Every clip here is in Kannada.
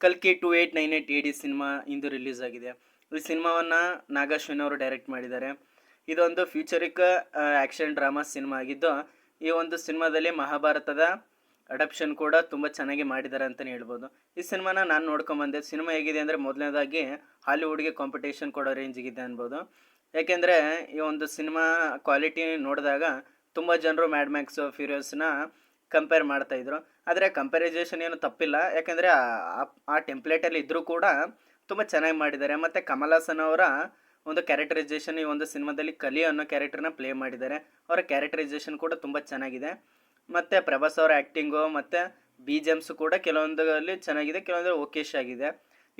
ಕಲ್ಕಿ 2898 AD ಸಿನಿಮಾ ಇಂದು ರಿಲೀಸ್ ಆಗಿದೆ. ಈ ಸಿನಿಮಾವನ್ನು ನಾಗಾಶ್ವಿನ್ ಅವರು ಡೈರೆಕ್ಟ್ ಮಾಡಿದ್ದಾರೆ. ಇದೊಂದು ಫ್ಯೂಚರಿಕ್ ಆ್ಯಕ್ಷನ್ ಡ್ರಾಮಾ ಸಿನಿಮಾ ಆಗಿದ್ದು, ಈ ಒಂದು ಸಿನಿಮಾದಲ್ಲಿ ಮಹಾಭಾರತದ ಅಡಾಪ್ಷನ್ ಕೂಡ ತುಂಬ ಚೆನ್ನಾಗಿ ಮಾಡಿದ್ದಾರೆ ಅಂತಲೇ ಹೇಳ್ಬೋದು. ಈ ಸಿನಿಮಾನ ನಾನು ನೋಡ್ಕೊಂಬಂದೆ. ಸಿನಿಮಾ ಹೇಗಿದೆ ಅಂದರೆ, ಮೊದಲನೇದಾಗಿ ಹಾಲಿವುಡ್ಗೆ ಕಾಂಪಿಟೇಷನ್ ಕೊಡೋ ರೇಂಜಿಗಿದೆ ಅನ್ಬೋದು. ಯಾಕೆಂದರೆ ಈ ಒಂದು ಸಿನಿಮಾ ಕ್ವಾಲಿಟಿ ನೋಡಿದಾಗ ತುಂಬ ಜನರು ಮ್ಯಾಡ್ ಮ್ಯಾಕ್ಸು ಫ್ಯೂರಿಯಸ್ನ ಕಂಪೇರ್ ಮಾಡ್ತಾಯಿದ್ರು. ಆದರೆ ಕಂಪ್ಯಾರಿಸೇಷನ್ ಏನು ತಪ್ಪಿಲ್ಲ, ಯಾಕೆಂದರೆ ಆ ಟೆಂಪ್ಲೇಟಲ್ಲಿ ಇದ್ದರೂ ಕೂಡ ತುಂಬ ಚೆನ್ನಾಗಿ ಮಾಡಿದ್ದಾರೆ. ಮತ್ತು ಕಮಲ್ ಹಾಸನ್ ಅವರ ಒಂದು ಕ್ಯಾರೆಕ್ಟರೈಸೇಷನ್ ಈ ಒಂದು ಸಿನಿಮಾದಲ್ಲಿ ಕಲಿ ಅನ್ನೋ ಕ್ಯಾರೆಕ್ಟರ್ನ ಪ್ಲೇ ಮಾಡಿದ್ದಾರೆ. ಅವರ ಕ್ಯಾರೆಕ್ಟರೈಸೇಷನ್ ಕೂಡ ತುಂಬ ಚೆನ್ನಾಗಿದೆ. ಮತ್ತು ಪ್ರಭಾಸ್ ಅವರ ಆ್ಯಕ್ಟಿಂಗು ಮತ್ತು BGMs ಕೂಡ ಕೆಲವೊಂದಲ್ಲಿ ಚೆನ್ನಾಗಿದೆ, ಕೆಲವೊಂದು ಓಕೇಶ್ ಆಗಿದೆ.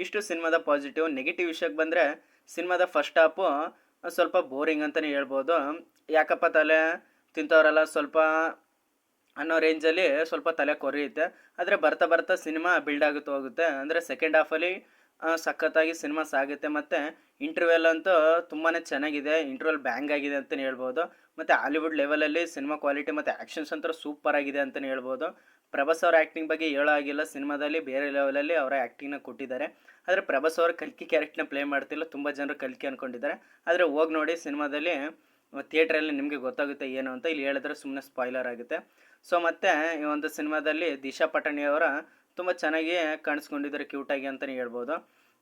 ಇಷ್ಟು ಸಿನಿಮಾದ ಪಾಸಿಟಿವ್. ನೆಗೆಟಿವ್ ವಿಷಯಕ್ಕೆ ಬಂದರೆ, ಸಿನಿಮಾದ ಫಸ್ಟ್ ಹಾಫು ಸ್ವಲ್ಪ ಬೋರಿಂಗ್ ಅಂತಲೇ ಹೇಳ್ಬೋದು. ಯಾಕಪ್ಪ ತಲೆ ತಿಂತವರೆಲ್ಲ ಸ್ವಲ್ಪ ಅನ್ನೋ ರೇಂಜಲ್ಲಿ ಸ್ವಲ್ಪ ತಲೆ ಕೊರಿಯುತ್ತೆ. ಆದರೆ ಬರ್ತಾ ಬರ್ತಾ ಸಿನಿಮಾ ಬಿಲ್ಡ್ ಆಗುತ್ತಾ ಹೋಗುತ್ತೆ. ಅಂದರೆ ಸೆಕೆಂಡ್ ಹಾಫಲ್ಲಿ ಸಖತ್ತಾಗಿ ಸಿನಿಮಾ ಸಾಗುತ್ತೆ. ಮತ್ತು ಇಂಟರ್ವೆಲ್ ಅಂತೂ ತುಂಬಾ ಚೆನ್ನಾಗಿದೆ. ಇಂಟರ್ವೆಲ್ ಬ್ಯಾಂಗ್ ಆಗಿದೆ ಅಂತಲೇ ಹೇಳ್ಬೋದು. ಮತ್ತು ಹಾಲಿವುಡ್ ಲೆವೆಲಲ್ಲಿ ಸಿನಿಮಾ ಕ್ವಾಲಿಟಿ ಮತ್ತು ಆ್ಯಕ್ಷನ್ಸ್ ಅಂತೂ ಸೂಪರ್ ಆಗಿದೆ ಅಂತಲೇ ಹೇಳ್ಬೋದು. ಪ್ರಭಾಸ್ ಅವರ ಆ್ಯಕ್ಟಿಂಗ್ ಬಗ್ಗೆ ಹೇಳೋ ಆಗಿಲ್ಲ. ಸಿನಿಮಾದಲ್ಲಿ ಬೇರೆ ಲೆವೆಲಲ್ಲಿ ಅವರ ಆ್ಯಕ್ಟಿಂಗ್ನ ಕೊಟ್ಟಿದ್ದಾರೆ. ಆದರೆ ಪ್ರಭಾಸ್ ಅವರು ಕಲ್ಕಿ ಕ್ಯಾರೆಕ್ಟರ್ನ ಪ್ಲೇ ಮಾಡ್ತಿಲ್ಲ. ತುಂಬ ಜನರು ಕಲ್ಕಿ ಅಂದ್ಕೊಂಡಿದ್ದಾರೆ. ಆದರೆ ಹೋಗಿ ನೋಡಿ ಸಿನಿಮಾದಲ್ಲಿ, ಥಿಯೇಟ್ರಲ್ಲಿ ನಿಮಗೆ ಗೊತ್ತಾಗುತ್ತೆ ಏನು ಅಂತ. ಇಲ್ಲಿ ಹೇಳಿದ್ರೆ ಸುಮ್ಮನೆ ಸ್ಪಾಯ್ಲರ್ ಆಗುತ್ತೆ. ಸೊ ಮತ್ತು ಈ ಒಂದು ಸಿನಿಮಾದಲ್ಲಿ ದಿಶಾ ಪಟಾಣಿ ಅವರ ತುಂಬ ಚೆನ್ನಾಗಿ ಕಾಣಿಸ್ಕೊಂಡಿದ್ದಾರೆ, ಕ್ಯೂಟಾಗಿ ಅಂತಲೇ ಹೇಳ್ಬೋದು.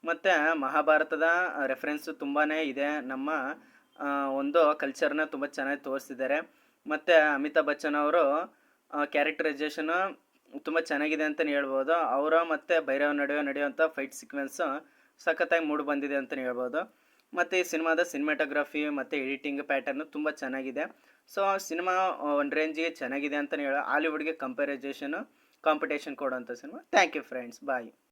ಮತ್ತು ಮಹಾಭಾರತದ ರೆಫರೆನ್ಸು ತುಂಬಾ ಇದೆ. ನಮ್ಮ ಒಂದು ಕಲ್ಚರ್ನ ತುಂಬ ಚೆನ್ನಾಗಿ ತೋರಿಸಿದ್ದಾರೆ. ಮತ್ತು ಅಮಿತಾಬ್ ಬಚ್ಚನ್ ಅವರು ಕ್ಯಾರೆಕ್ಟರೈಸೇಷನು ತುಂಬ ಚೆನ್ನಾಗಿದೆ ಅಂತಲೇ ಹೇಳ್ಬೋದು. ಅವರ ಮತ್ತು ಭೈರವ್ ನಡುವೆ ನಡೆಯುವಂಥ ಫೈಟ್ ಸೀಕ್ವೆನ್ಸು ಸಖತ್ತಾಗಿ ಮೂಡಿ ಬಂದಿದೆ ಅಂತಲೇ ಹೇಳ್ಬೋದು. ಮತ್ತು ಈ ಸಿನಿಮಾದ ಸಿನಿಮಾಟೋಗ್ರಫಿ ಮತ್ತು ಎಡಿಟಿಂಗ್ ಪ್ಯಾಟರ್ನು ತುಂಬ ಚೆನ್ನಾಗಿದೆ. ಸೊ ಸಿನಿಮಾ ಒಂದು ರೇಂಜಿಗೆ ಚೆನ್ನಾಗಿದೆ ಅಂತಲೇ ಹಾಲಿವುಡ್ಗೆ ಕಾಂಪಿಟೇಷನ್ ಕೊಡೋಂಥ ಸಿನಿಮಾ. Thank you friends, bye.